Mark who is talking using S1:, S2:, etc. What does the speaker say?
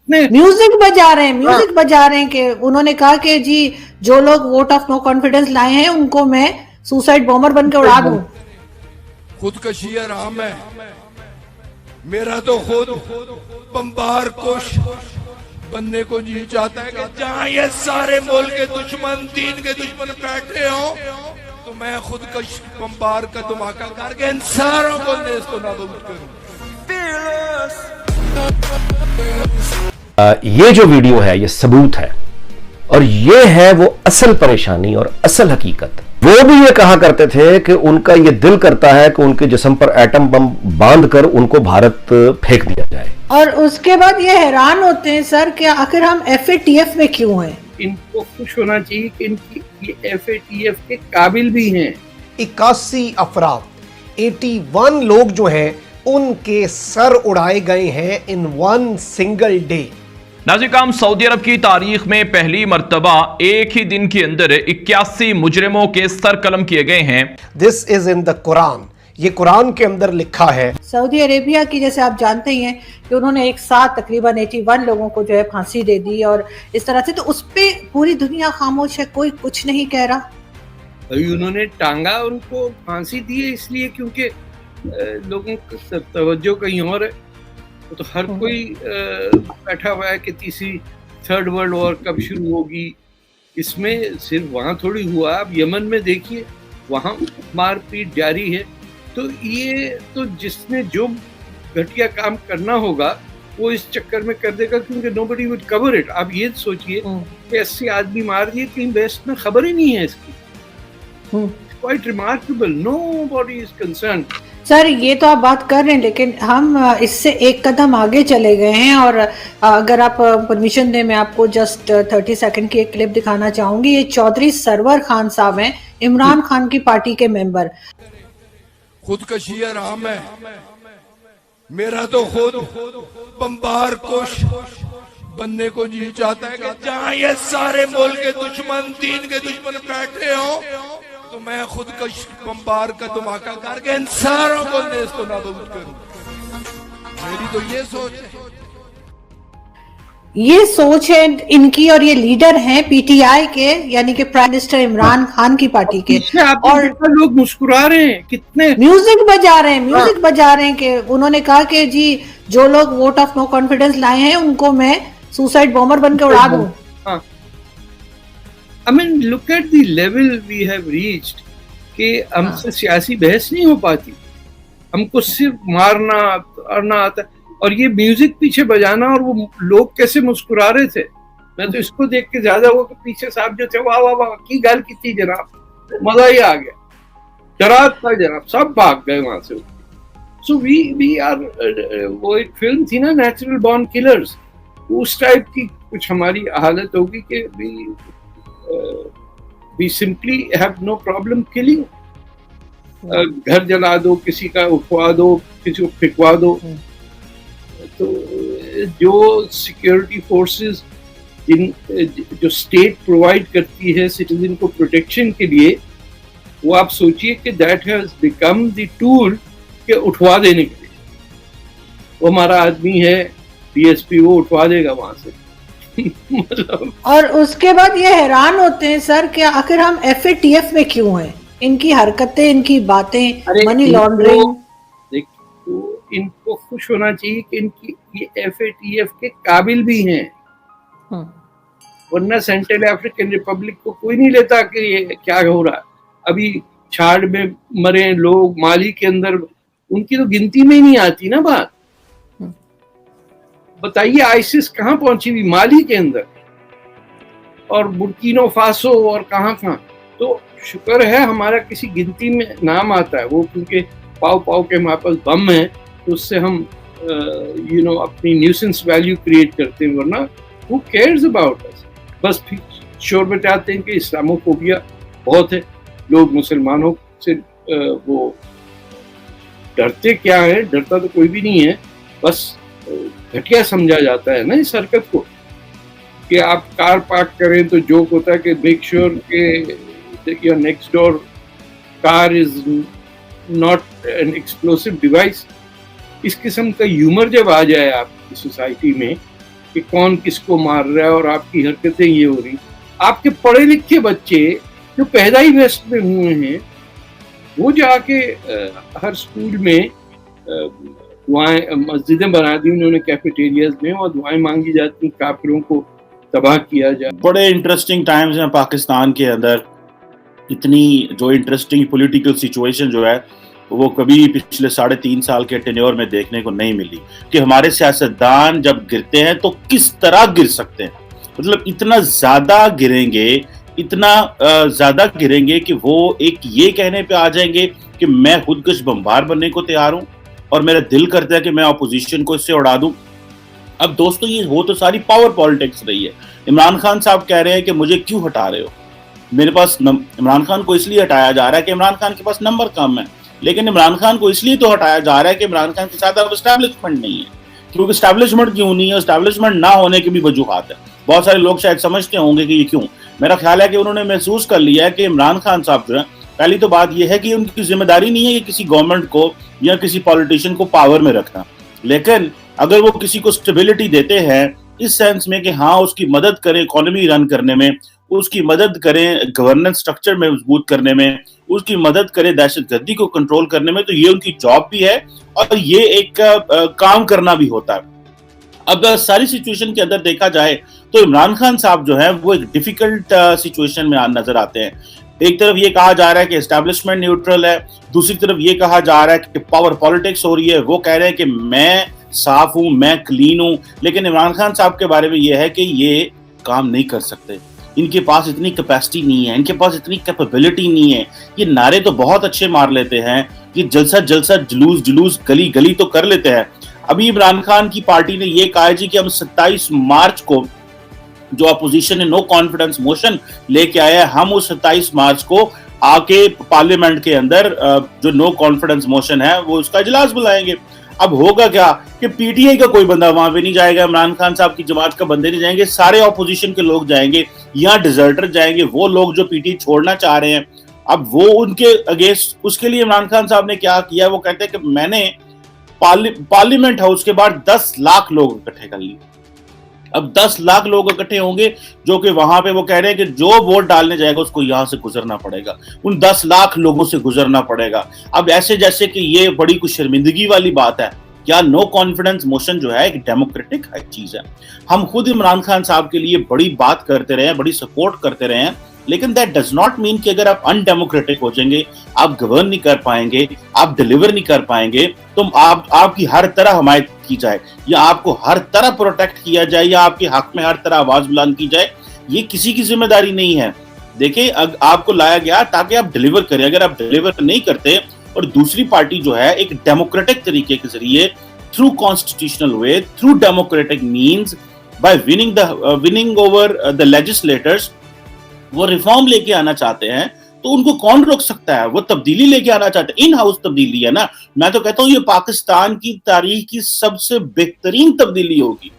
S1: कितने
S2: म्यूजिक बजा रहे हैं कि उन्होंने कहा कि जी जो लोग वोट ऑफ नो कॉन्फिडेंस लाए हैं उनको मैं सुसाइड बॉम्बर बन के उड़ा दूं।
S3: खुदकशी आराम है, मेरा तो खुद बम्बार कोश बनने को जी चाहता है कि जहां ये सारे मुल्क के दुश्मन, दीन के दुश्मन बैठे हो, तो मैं खुदकश बम्बार का धमाका करके इन सारों को नेस्तो नाबूद करूं।
S4: ये जो वीडियो है ये सबूत है, और ये है वो असल परेशानी और असल हकीकत। वो भी ये कहा करते थे कि उनका ये दिल करता है कि उनके जिस्म पर एटम बम बांध कर उनको भारत फेंक दिया जाए,
S2: और उसके बाद ये हैरान होते हैं सर कि आखिर हम FATF में क्यों हैं।
S1: इनको खुश होना चाहिए कि इनकी ये FATF के काबिल भी हैं।
S5: 81 अफराद 81 लोग जो हैं उनके सर उड़ाए गए हैं इन वन सिंगल डे।
S6: नाज़िर, सऊदी अरब की तारीख में पहली मर्तबा एक ही दिन के अंदर 81 मुजरिमों के सर कलम किए गए हैं।
S5: This is in the Quran, ये कुरान के अंदर लिखा है।
S2: सऊदी अरेबिया की जैसे आप जानते ही हैं कि उन्होंने एक साथ तकरीबन 81 लोगों को जो है फांसी दे दी, और इस तरह से तो उस पे पूरी दुनिया खामोश है, कोई कुछ नहीं कह रहा।
S1: भाई उन्होंने टांगा, उनको फांसी दी है इसलिए क्योंकि लोगों की तवज्जो कहीं और है। तो हर कोई बैठा हुआ है कि तीसरी थर्ड वर्ल्ड वॉर कब शुरू होगी। इसमें सिर्फ वहाँ थोड़ी हुआ, आप यमन में देखिए, वहाँ मारपीट जारी है। तो ये तो जिसने जो घटिया काम करना होगा वो इस चक्कर में कर देगा, क्योंकि नोबडी वुड कवर इट। आप ये सोचिए कि 80 आदमी मार दिए, कहीं वेस्ट में खबर ही नहीं है इसकी। Quite remarkable, nobody is concern.
S2: Sir ये तो आप बात कर रहे हैं, लेकिन हम इससे एक कदम आगे चले गए हैं, और अगर आप परमिशन दें मैं आपको जस्ट 30 सेकंड की एक क्लिप दिखाना चाहूंगी। ये चौधरी सरवर खान साहब हैं, इमरान खान की पार्टी के मेंबर।
S3: खुदकशी आराम है, मेरा तो खुद बम्बार कोश बनने को जी चाहता है कि जहां ये सारे मुल्क के दुश्मन, दीन के दुश्मन बैठे हो, तो मैं खुद बम्बार का धमाका करके इन सारों को नेस्तो नाबूद करूं। मेरी तो ये सोच है
S2: इनकी, और ये लीडर हैं PTI के, यानी कि प्राइम मिनिस्टर इमरान खान की पार्टी के।
S1: और लोग मुस्कुरा रहे हैं, कितने
S2: म्यूजिक बजा रहे हैं कि उन्होंने कहा कि जी जो लोग वोट ऑफ नो कॉन्फिडेंस लाए हैं उनको मैं सुसाइड बॉम्बर बन के उड़ा दूं।
S1: I mean, look at the level we have reached कि हमसे सियासी बहस नहीं हो पाती, हमको सिर्फ मारना आता है। और ये म्यूजिक पीछे बजाना, और वो लोग कैसे मुस्कुरा रहे थे। मैं तो इसको देख के ज्यादा वो पीछे साहब जो थे, वाह वाह वाह की गाल की थी जनाब, मजा ही आ गया, डरा था जनाब, सब भाग गए वहां से। सो वी आर, वो एक फिल्म थी ना नेचुरल बॉर्न किलर्स, उस टाइप की कुछ हमारी हालत होगी कि we simply have no problem killing। घर जला दो, किसी का उठवा दो, किसी को फिकवा दो। तो जो सिक्योरिटी फोर्सेस जो स्टेट प्रोवाइड करती है सिटीजन को प्रोटेक्शन के लिए, वो आप सोचिए कि that has become the tool के उठवा देने के लिए। वो हमारा आदमी है DSP, वो उठवा देगा वहां से।
S2: और उसके बाद ये हैरान होते हैं सर कि आखिर हम FATF में क्यों हैं। इनकी हरकतें, इनकी बातें, मनी लॉन्ड्रिंग।
S1: देखो, इनको खुश होना चाहिए कि इनकी ये FATF के काबिल भी हैं, वरना सेंट्रल अफ्रीकन रिपब्लिक को कोई नहीं लेता कि ये क्या हो रहा है। अभी छाड़ में मरे लोग माली के अंदर, उनकी तो गिनती में ही नहीं आती ना बात। बताइए आईसिस कहाँ पहुंची हुई, माली के अंदर, और बुर्किनो फासो, और कहाँ। तो शुक्र है हमारा किसी गिनती में नाम आता है वो, क्योंकि पाव के हमारे पास बम है, तो उससे हम अपनी न्यूसेंस वैल्यू क्रिएट करते हैं, वरना हु केयर्स अबाउट अस। बस शोर बचाते हैं कि इस्लामोफोबिया बहुत है, लोग मुसलमानों से वो डरते क्या है, डरता तो कोई भी नहीं है, बस घटिया समझा जाता है ना इस हरकत को। कि आप कार पार्क करें तो जोक होता है कि मेक श्योर कि your next door car is not an explosive device. इस किस्म का ह्यूमर जब आ जाए आपकी सोसाइटी में, कि कौन किसको मार रहा है और आपकी हरकतें ये हो रही। आपके पढ़े लिखे बच्चे जो पैदा ही वेस्ट में हुए हैं वो जाके हर स्कूल में दुआएं, मस्जिदें बना दी उन्होंने कैफेटेरियाज में, और दुआएं मांगी जाती, काफिरों को तबाह किया जाए।
S7: बड़े इंटरेस्टिंग टाइम्स हैं पाकिस्तान के अंदर। इतनी जो इंटरेस्टिंग पॉलिटिकल सिचुएशन जो है वो कभी पिछले 3.5 साल के टेन्योर में देखने को नहीं मिली कि हमारे सियासतदान जब गिरते हैं तो किस तरह गिर सकते हैं। मतलब इतना ज्यादा गिरेंगे, इतना ज्यादा गिरेंगे कि वो एक ये कहने पे आ जाएंगे कि मैं खुदकश बमबार बनने को तैयार हूं और मेरा दिल करता है कि मैं ऑपोजिशन को इससे उड़ा दूं। अब दोस्तों ये हो तो सारी पावर पॉलिटिक्स रही है। इमरान खान साहब कह रहे हैं कि मुझे क्यों हटा रहे हो, मेरे पास इमरान खान को इसलिए हटाया जा रहा है कि इमरान खान के पास नंबर कम है, लेकिन इमरान खान को इसलिए तो हटाया जा रहा है कि इमरान खान के साथ अब एस्टैब्लिशमेंट नहीं है। क्योंकि एस्टैब्लिशमेंट क्यों नहीं है, एस्टैब्लिशमेंट ना होने की भी वजूहात है। बहुत सारे लोग शायद समझते होंगे कि ये क्यों। मेरा ख्याल है कि उन्होंने महसूस कर लिया है कि इमरान खान साहब जो है, पहली तो बात यह है कि उनकी जिम्मेदारी नहीं है कि किसी गवर्नमेंट को या किसी पॉलिटिशियन को पावर में रखना, लेकिन अगर वो किसी को स्टेबिलिटी देते हैं इस सेंस में कि हाँ उसकी मदद करें इकोनॉमी रन करने में, उसकी मदद करें गवर्नेंस स्ट्रक्चर में मजबूत करने में, उसकी मदद करें दहशतगर्दी को कंट्रोल करने में, तो ये उनकी जॉब भी है और ये एक काम करना भी होता है। अब सारी सिचुएशन के अंदर देखा जाए तो इमरान खान साहब जो है वो एक डिफिकल्ट सिचुएशन में नजर आते हैं। एक तरफ ये कहा जा रहा है कि एस्टैब्लिशमेंट न्यूट्रल है, दूसरी तरफ ये कहा जा रहा है कि पावर पॉलिटिक्स हो रही है। वो कह रहे हैं कि मैं साफ हूं, मैं क्लीन हूं, लेकिन इमरान खान साहब के बारे में ये है कि ये काम नहीं कर सकते, इनके पास इतनी कैपेसिटी नहीं है, इनके पास इतनी कैपेबिलिटी नहीं है। ये नारे तो बहुत अच्छे मार लेते हैं, ये जलसा जलसा जुलूस जुलूस गली गली तो कर लेते हैं। अभी इमरान खान की पार्टी ने ये कहा है जी कि हम 27 मार्च को जो अपोजिशन ने नो कॉन्फिडेंस मोशन लेके आया है, हम उस 27 मार्च को आके पार्लियामेंट के अंदर जो नो कॉन्फिडेंस मोशन है वो उसका इजलास बुलाएंगे। अब होगा क्या कि पीटीआई का कोई बंदा वहां पे नहीं जाएगा, इमरान खान साहब की जमात का बंदे नहीं जाएंगे, सारे ऑपोजिशन के लोग जाएंगे, यहाँ डिजर्टर जाएंगे, वो लोग जो पीटीआई छोड़ना चाह रहे हैं। अब वो उनके अगेंस्ट, उसके लिए इमरान खान साहब ने क्या किया, वो कहते हैं कि मैंने पार्लियामेंट हाउस के बाहर 10 लाख लोग इकट्ठे कर लिए। अब 10 लाख लोग इकट्ठे होंगे जो कि वहां पे वो कह रहे हैं कि जो वोट डालने जाएगा उसको यहां से गुजरना पड़ेगा, उन 10 लाख लोगों से गुजरना पड़ेगा। अब ऐसे जैसे कि ये बड़ी कुछ शर्मिंदगी वाली बात है। क्या नो कॉन्फिडेंस मोशन जो है एक डेमोक्रेटिक चीज है। हम खुद इमरान खान साहब के लिए बड़ी बात करते रहे, बड़ी सपोर्ट करते रहे हैं, लेकिन दैट डज नॉट मीन कि अगर आप अनडेमोक्रेटिक हो जाएंगे, आप गवर्न नहीं कर पाएंगे, आप डिलीवर नहीं कर पाएंगे, तो आपकी हर तरह हमायत की जाए या आपको हर तरह प्रोटेक्ट किया जाए या आपके हक में हर तरह आवाज बुलंद की जाए, ये किसी की जिम्मेदारी नहीं है। देखिए आपको लाया गया ताकि आप डिलीवर करें। अगर आप डिलीवर नहीं करते और दूसरी पार्टी जो है एक डेमोक्रेटिक तरीके के जरिए through constitutional way, through democratic means, bye winning over the legislators वो रिफॉर्म लेके आना चाहते हैं, तो उनको कौन रोक सकता है। वो तब्दीली लेके आना चाहते हैं, इन हाउस तब्दीली है ना। मैं तो कहता हूं ये पाकिस्तान की तारीख की सबसे बेहतरीन तब्दीली होगी